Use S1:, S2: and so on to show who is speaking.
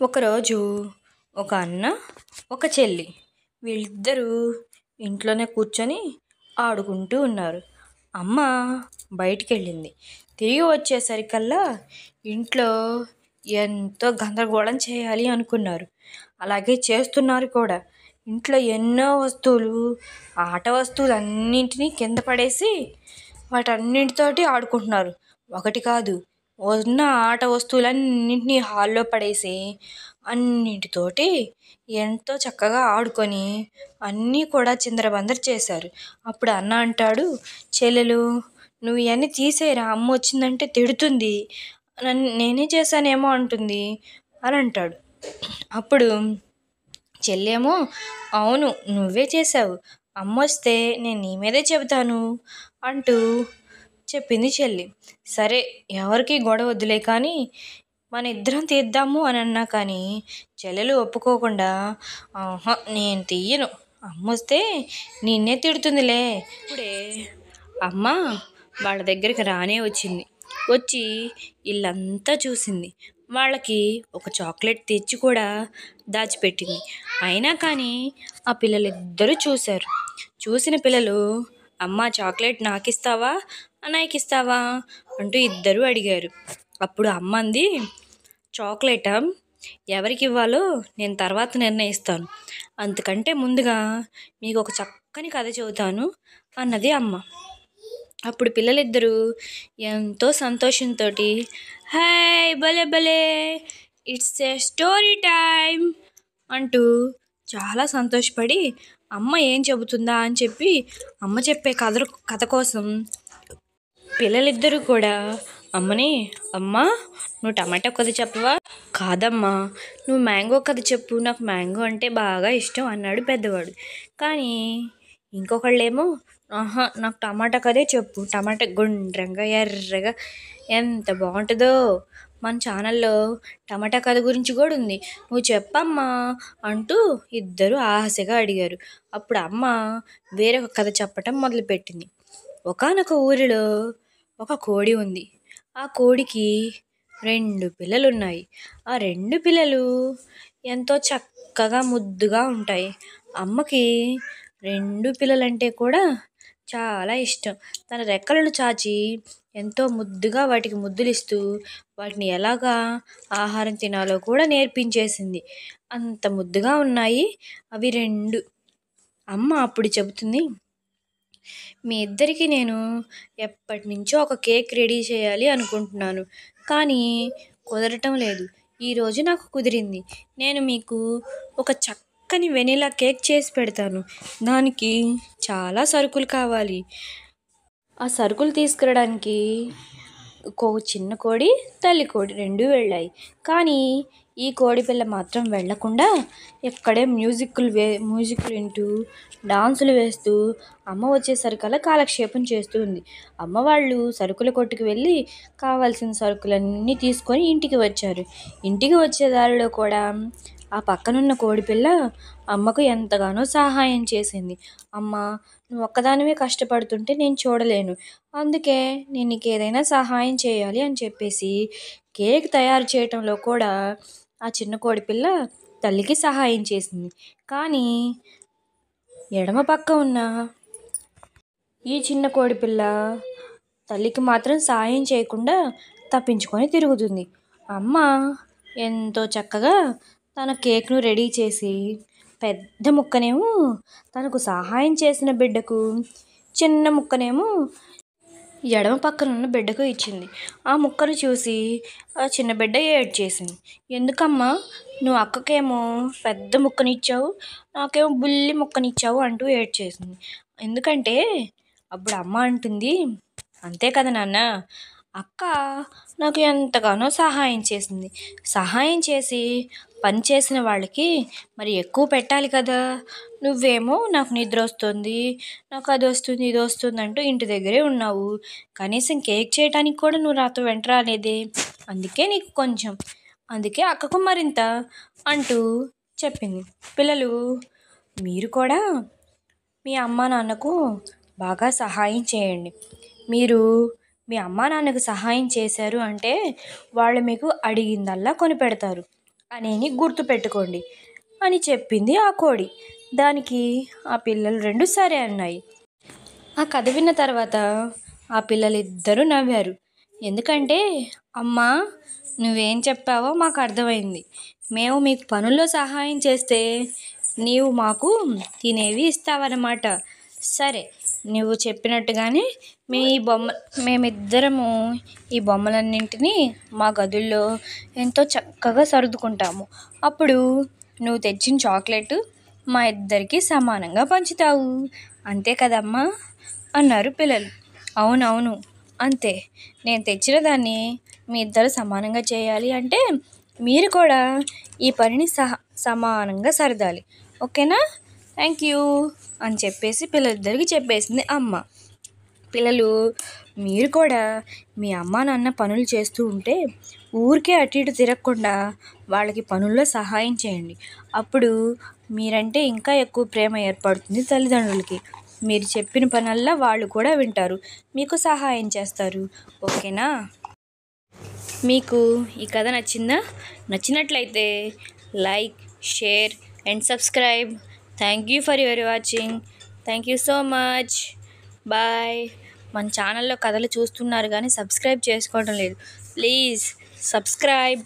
S1: ఒకరోజు ఒక అన్న ఒక చెల్లి వీళ్ళిద్దరూ ఇంట్లోనే కూర్చొని ఆడుకుంటూ ఉన్నారు. అమ్మ బయటికి వెళ్ళింది. తిరిగి వచ్చేసరికల్లా ఇంట్లో ఎంతో గందరగోళం చేయాలి అనుకున్నారు. అలాగే చేస్తున్నారు కూడా. ఇంట్లో ఎన్నో వస్తువులు, ఆట వస్తువులు అన్నింటినీ కింద పడేసి వాటన్నింటితోటి ఆడుకుంటున్నారు. ఒకటి కాదు, ఉన్న ఆట వస్తువులన్నింటినీ హాల్లో పడేసి అన్నింటితోటి ఎంతో చక్కగా ఆడుకొని అన్నీ కూడా చిందరబందర చేశారు. అప్పుడు అన్న అంటాడు, చెల్లెలు నువ్వు ఇవన్నీ తీసేయరా, అమ్మ వచ్చిందంటే తిడుతుంది, నేనే చేశానేమో అంటుంది అని అంటాడు. అప్పుడు చెల్లేమో, అవును నువ్వే చేశావు, అమ్మ వస్తే నేను నీ మీదే చెబుతాను అంటూ చెప్పింది చెల్లి. సరే ఎవరికి గొడవ వద్దులే కానీ మన ఇద్దరం తీద్దాము అని అన్నా కానీ చెల్లెలు ఒప్పుకోకుండా, ఆహా నేను తీయను, అమ్మ వస్తే నిన్నే తిడుతుందిలే. ఇప్పుడే అమ్మ వాళ్ళ దగ్గరికి రానే వచ్చింది. వచ్చి ఇల్లంతా చూసింది. వాళ్ళకి ఒక చాక్లెట్ తెచ్చి కూడా దాచిపెట్టింది. అయినా కానీ ఆ పిల్లలిద్దరూ చూశారు. చూసిన పిల్లలు, అమ్మ చాక్లెట్ నాకిస్తావా నాకిస్తావా అంటూ ఇద్దరు అడిగారు. అప్పుడు అమ్మ అంది, చాక్లెటా ఎవరికి ఇవ్వాలో నేను తర్వాత నిర్ణయిస్తాను, అంతకంటే ముందుగా మీకు ఒక చక్కని కథ చెబుతాను అన్నది అమ్మ. అప్పుడు పిల్లలిద్దరూ ఎంతో సంతోషంతో, హాయ్ భలే భలే, ఇట్స్ ఏ స్టోరీ టైమ్ అంటూ చాలా సంతోషపడి అమ్మ ఏం చెబుతుందా అని చెప్పి అమ్మ చెప్పే కథ కోసం పిల్లలిద్దరూ కూడా అమ్మని, అమ్మా నువ్వు టమాటా కథ చెప్పవా, కాదమ్మా నువ్వు మ్యాంగో కథ చెప్పు, నాకు మ్యాంగో అంటే బాగా ఇష్టం అన్నాడు పెద్దవాడు. కానీ ఇంకొకళ్ళేమో, ఆహా నాకు టమాటా కథే చెప్పు, టమాటా గుండ్రంగా ఎర్రగా ఎంత బాగుంటుందో, మన ఛానల్లో టమాటా కథ గురించి కూడా ఉంది, నువ్వు చెప్పమ్మా అంటూ ఇద్దరు ఆశగా అడిగారు. అప్పుడు అమ్మ వేరొక కథ చెప్పటం మొదలుపెట్టింది. ఒకానొక ఊరిలో ఒక కోడి ఉంది. ఆ కోడికి 2 పిల్లలున్నాయి. ఆ 2 పిల్లలు ఎంతో చక్కగా ముద్దుగా ఉంటాయి. అమ్మకి 2 పిల్లలంటే కూడా చాలా ఇష్టం. తన రెక్కలను చాచి ఎంతో ముద్దుగా వాటికి ముద్దులిస్తూ వాటిని ఎలాగా ఆహారం తినాలో కూడా నేర్పించేసింది. అంత ముద్దుగా ఉన్నాయి అవి 2. అమ్మ అప్పుడు చెబుతుంది, మీ ఇద్దరికి నేను ఎప్పటి నుంచో ఒక కేక్ రెడీ చేయాలి అనుకుంటున్నాను, కానీ కుదరటం లేదు. ఈరోజు నాకు కుదిరింది. నేను మీకు ఒక చక్కని వెనిలా కేక్ చేసి పెడతాను. దానికి చాలా సరుకులు కావాలి. ఆ సరుకులు తీసుకురావడానికి చిన్న కోడి, తల్లి కోడి 2 వెళ్ళాయి. కానీ ఈ కోడి పిల్ల మాత్రం వెళ్ళకుండా ఎక్కడే మ్యూజిక్లు వింటూ డాన్సులు వేస్తూ అమ్మ వచ్చేసరికల్లా కాలక్షేపం చేస్తూ ఉంది. అమ్మ వాళ్ళు సరుకుల కొట్టుకు వెళ్ళి కావాల్సిన సరుకులన్నీ తీసుకొని ఇంటికి వచ్చారు. ఇంటికి వచ్చే దారిలో కూడా ఆ పక్కనున్న కోడిపిల్ల అమ్మకు ఎంతగానో సహాయం చేసింది. అమ్మ నువ్వు ఒక్కదానివే కష్టపడుతుంటే నేను చూడలేను, అందుకే నేను నీకు ఏదైనా సహాయం చేయాలి అని చెప్పేసి కేక్ తయారు చేయటంలో కూడా ఆ చిన్న కోడిపిల్ల తల్లికి సహాయం చేసింది. కానీ ఎడమ పక్క ఉన్న ఈ చిన్న కోడిపిల్ల తల్లికి మాత్రం సహాయం చేయకుండా తప్పించుకొని తిరుగుతుంది. అమ్మ ఎంతో చక్కగా తన కేక్ను రెడీ చేసి పెద్ద ముక్కనేమో తనకు సహాయం చేసిన బిడ్డకు, చిన్న ముక్కనేమో ఎడమ పక్కన ఉన్న బిడ్డకు ఇచ్చింది. ఆ ముక్కను చూసి ఆ చిన్న బిడ్డ ఏడ్చేసింది. ఎందుకమ్మా నువ్వు అక్కకేమో పెద్ద ముక్కనిచ్చావు, నాకేమో బుల్లి ముక్కనిచ్చావు అంటూ ఏడ్చేసింది. ఎందుకంటే అప్పుడు అమ్మ అంటుంది, అంతే కదా నాన్న, అక్క నాకు ఎంతగానో సహాయం చేసింది. సహాయం చేసి పని చేసిన వాళ్ళకి మరి ఎక్కువ పెట్టాలి కదా. నువ్వేమో నాకు నిద్ర వస్తుంది, నాకు అది వస్తుంది ఇది వస్తుంది అంటూ ఇంటి దగ్గరే ఉన్నావు. కనీసం కేక్ చేయడానికి కూడా నువ్వు నాతో వెంట రాలేదే, అందుకే నీకు కొంచెం, అందుకే అక్కకు మరింత అంటూ చెప్పింది. పిల్లలు మీరు కూడా మీ అమ్మా నాన్నకు బాగా సహాయం చేయండి. మీరు మీ అమ్మా నాన్నకు సహాయం చేశారు అంటే వాళ్ళు మీకు అడిగిందల్లా కొనిపెడతారు. అని గుర్తుపెట్టుకోండి అని చెప్పింది ఆ కోడి. దానికి ఆ పిల్లలు రెండు సరే అన్నాయి. ఆ కథ విన్న తర్వాత ఆ పిల్లలిద్దరూ నవ్వారు. ఎందుకంటే అమ్మా, నువ్వేం చెప్పావో మాకు అర్థమైంది. మేము మీకు పనుల్లో సహాయం చేస్తే నీవు మాకు తినేవి ఇస్తావన్నమాట. సరే, నువ్వు చెప్పినట్టుగానే మేమిద్దరము ఈ బొమ్మలన్నింటినీ మా గదుల్లో ఎంతో చక్కగా సర్దుకుంటాము. అప్పుడు నువ్వు తెచ్చిన చాక్లెట్ మా ఇద్దరికి సమానంగా పంచుతావు. అంతే కదమ్మా అన్నారు పిల్లలు. అవునవును, అంతే. నేను తెచ్చిన దాన్ని మీ ఇద్దరు సమానంగా చేయాలి అంటే మీరు కూడా ఈ పనిని సమానంగా సర్దాలి. ఓకేనా? థ్యాంక్ యూ అని చెప్పేసి పిల్లలిద్దరికి చెప్పేసింది అమ్మ. పిల్లలు, మీరు కూడా మీ అమ్మ నాన్న పనులు చేస్తూ ఉంటే ఊరికే అటు ఇటు తిరగకుండా వాళ్ళకి పనుల్లో సహాయం చేయండి. అప్పుడు మీరంటే ఇంకా ఎక్కువ ప్రేమ ఏర్పడుతుంది తల్లిదండ్రులకి. మీరు చెప్పిన పనల్లా వాళ్ళు కూడా వింటారు, మీకు సహాయం చేస్తారు. ఓకేనా? మీకు ఈ కథ నచ్చినట్లయితే like, share and subscribe. Thank you for your watching. Thank you so much. Bye. మన ఛానల్లో కథలు చూస్తున్నారు కానీ సబ్స్క్రైబ్ చేసుకోవడం లేదు. Please subscribe.